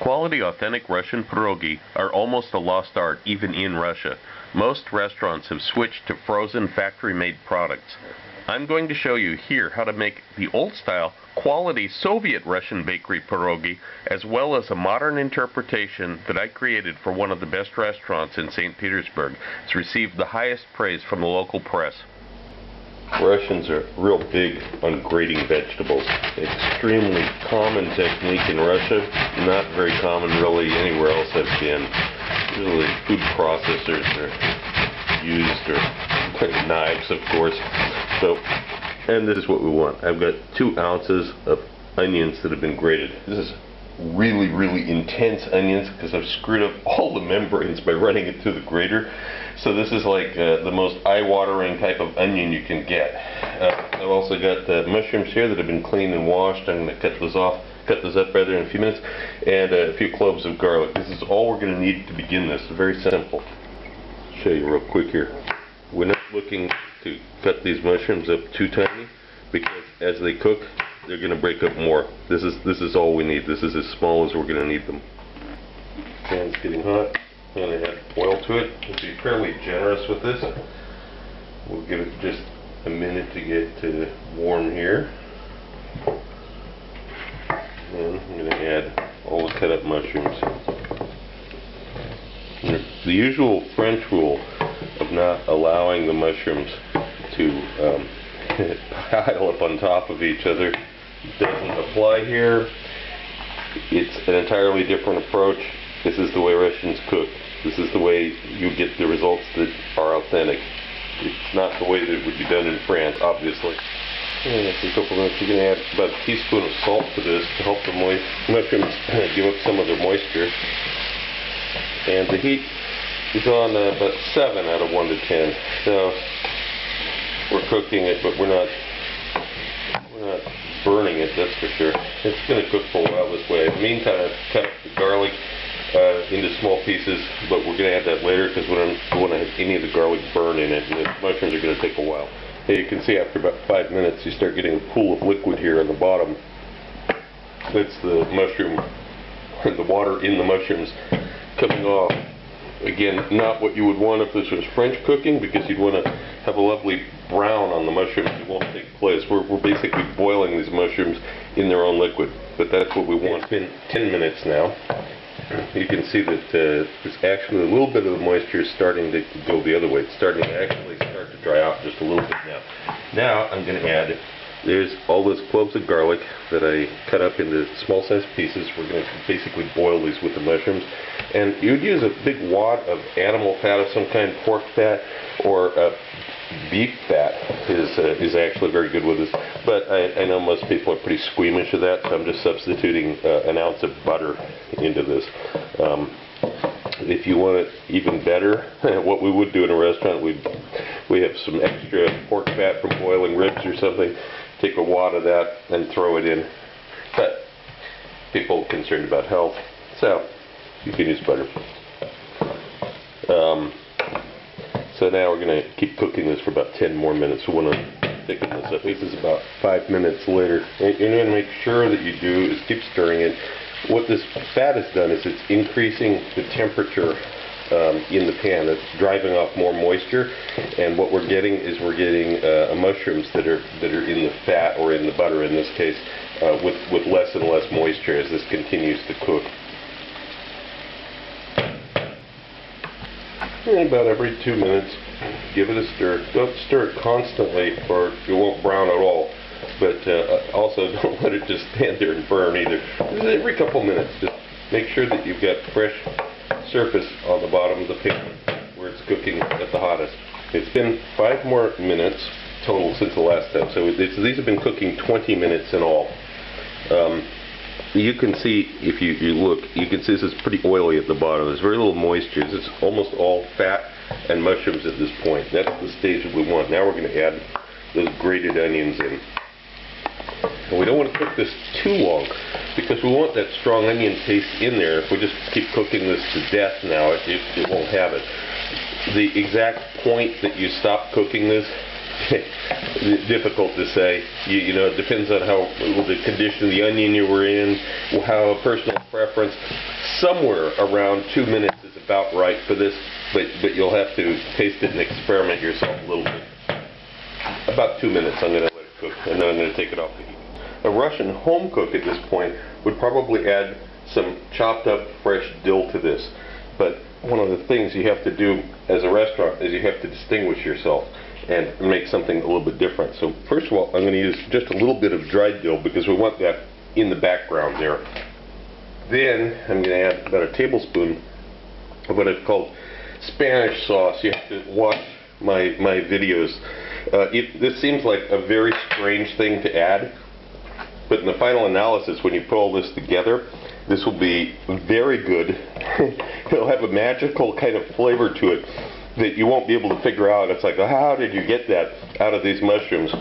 Quality, authentic Russian pierogi are almost a lost art, even in Russia. Most restaurants have switched to frozen, factory-made products. I'm going to show you here how to make the old-style, quality Soviet Russian bakery pierogi, as well as a modern interpretation that I created for one of the best restaurants in St. Petersburg. It's received the highest praise from the local press. Russians are real big on grating vegetables. Extremely common technique in Russia, not very common really anywhere else I've been. Usually food processors are used, or knives of course. So, and this is what we want. I've got 2 ounces of onions that have been grated. This is really, really intense onions because I've screwed up all the membranes by running it through the grater. So this is like the most eye-watering type of onion you can get. I've also got the mushrooms here that have been cleaned and washed. I'm going to cut those up rather in a few minutes, and a few cloves of garlic. This is all we're going to need to begin this. Very simple. I'll show you real quick here. We're not looking to cut these mushrooms up too tiny, because as they cook, they're going to break up more. This is all we need. This is as small as we're going to need them. Pan's getting hot. I'm going to add oil to it. We'll be fairly generous with this. We'll give it just a minute to get warm here. And I'm going to add all the cut up mushrooms. The usual French rule of not allowing the mushrooms to pile up on top of each other doesn't apply here. It's an entirely different approach. This is the way Russians cook. This is the way you get the results that are authentic. It's not the way that it would be done in France, obviously. And after a couple minutes, you're going to add about a teaspoon of salt to this to help the mushrooms give up some of their moisture. And the heat is on about 7 out of 1 to 10. So we're cooking it, but we're not burning it, that's for sure. It's going to cook for a while this way. In the meantime, I've cut up the garlic into small pieces, but we're going to add that later because we don't want to have any of the garlic burn in it, and the mushrooms are going to take a while. Hey, you can see after about 5 minutes you start getting a pool of liquid here on the bottom. That's the mushroom, or the water in the mushrooms coming off. Again, not what you would want if this was French cooking, because you'd want to have a lovely brown on the mushrooms. It won't take place. We're basically boiling these mushrooms in their own liquid, but that's what we want. It's been 10 minutes now. You can see that there's actually a little bit of the moisture is starting to go the other way. It's starting to actually start to dry out just a little bit now. Now I'm going to add, there's all those cloves of garlic that I cut up into small sized pieces. We're going to basically boil these with the mushrooms. And you would use a big wad of animal fat of some kind, pork fat, or beef fat is actually very good with this. But I know most people are pretty squeamish of that, so I'm just substituting an ounce of butter into this. If you want it even better, what we would do in a restaurant, we have some extra pork fat from boiling ribs or something. Take a wad of that and throw it in. But people are concerned about health, so you can use butter. So now we're going to keep cooking this for about 10 more minutes. We want to thicken this up. This is about 5 minutes later. And you're going to make sure that you do is keep stirring it. What this fat has done is it's increasing the temperature in the pan. It's driving off more moisture, and what we're getting is mushrooms that are in the fat, or in the butter in this case, with less and less moisture as this continues to cook. And about every 2 minutes, give it a stir. Don't stir it constantly, or it won't brown at all. But also don't let it just stand there and burn either. Every couple minutes, just make sure that you've got fresh surface on the bottom of the pan where it's cooking at the hottest. It's been 5 more minutes total since the last time. So these have been cooking 20 minutes in all. You can see, if you look, you can see this is pretty oily at the bottom. There's very little moisture. It's almost all fat and mushrooms at this point. That's the stage that we want. Now we're going to add those grated onions in. And we don't want to cook this too long, because we want that strong onion taste in there. If we just keep cooking this to death now, it won't have it. The exact point that you stop cooking this difficult to say. You know, it depends on how the condition of the onion you were in, how a personal preference. Somewhere around 2 minutes is about right for this, but you'll have to taste it and experiment yourself a little bit. About 2 minutes I'm going to let it cook, and then I'm going to take it off the heat. A Russian home cook at this point would probably add some chopped up fresh dill to this. But one of the things you have to do as a restaurant is you have to distinguish yourself and make something a little bit different. So first of all, I'm going to use just a little bit of dried dill because we want that in the background there. Then I'm going to add about a tablespoon of what I've called Spanish sauce. You have to watch my videos. This seems like a very strange thing to add, but in the final analysis, when you put all this together, this will be very good. It'll have a magical kind of flavor to it that you won't be able to figure out. It's like, how did you get that out of these mushrooms?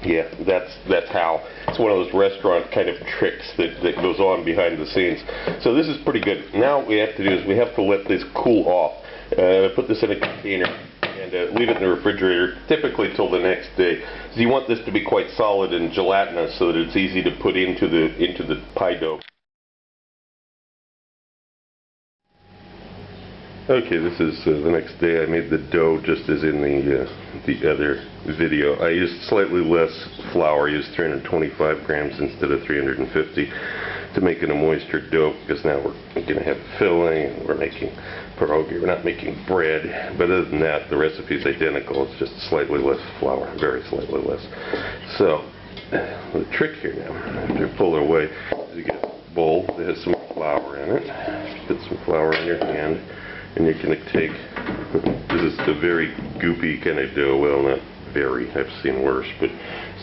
Yeah, that's how. It's one of those restaurant kind of tricks that goes on behind the scenes. So this is pretty good. Now what we have to do is we have to let this cool off. Put this in a container and leave it in the refrigerator, typically till the next day. So you want this to be quite solid and gelatinous so that it's easy to put into the pie dough. Okay, this is the next day. I made the dough just as in the other video. I used slightly less flour. I used 325 grams instead of 350 to make it a moister dough, because now we're going to have filling, we're making pirogi, we're not making bread. But other than that, the recipe is identical. It's just slightly less flour, very slightly less. So, the trick here now, after you pull it away, is you get a bowl that has some flour in it. Put some flour in your hand. And you're going to take, this is a very goopy kind of dough. Well, not very, I've seen worse, but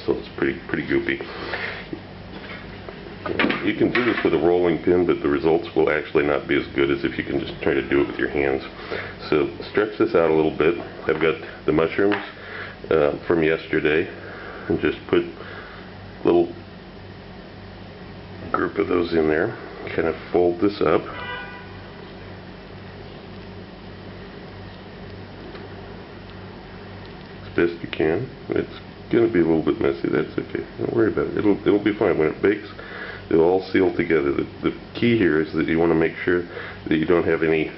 still it's pretty goopy. You can do this with a rolling pin, but the results will actually not be as good as if you can just try to do it with your hands. So stretch this out a little bit. I've got the mushrooms from yesterday, and just put a little group of those in there. Kind of fold this up. Best you can. It's going to be a little bit messy. That's okay. Don't worry about it. It'll be fine. When it bakes, it'll all seal together. The key here is that you want to make sure that you don't have any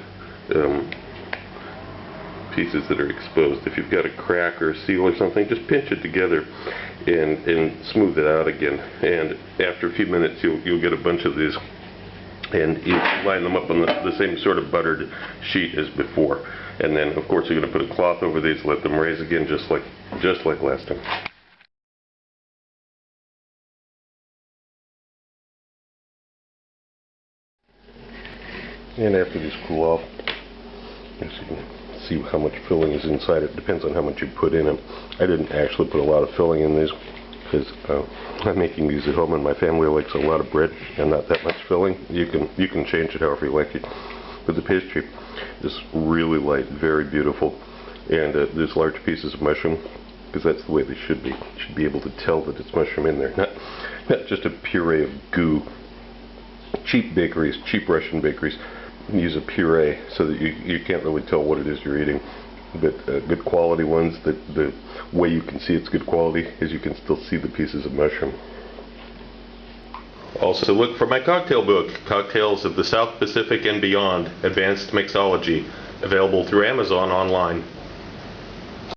pieces that are exposed. If you've got a crack or a seal or something, just pinch it together and smooth it out again. And after a few minutes, you'll get a bunch of these, and you line them up on the same sort of buttered sheet as before. And then, of course, you're going to put a cloth over these, let them raise again, just like last time. And after these cool off, as you can see how much filling is inside. It depends on how much you put in them. I didn't actually put a lot of filling in these because I'm making these at home, and my family likes a lot of bread and not that much filling. You can change it however you like it. But the pastry is really light, very beautiful, and there's large pieces of mushroom, because that's the way they should be. You should be able to tell that it's mushroom in there, not just a puree of goo. Cheap bakeries, cheap Russian bakeries, use a puree so that you can't really tell what it is you're eating. But good quality ones, the way you can see it's good quality is you can still see the pieces of mushroom. Also look for my cocktail book, Cocktails of the South Pacific and Beyond, Advanced Mixology, available through Amazon online.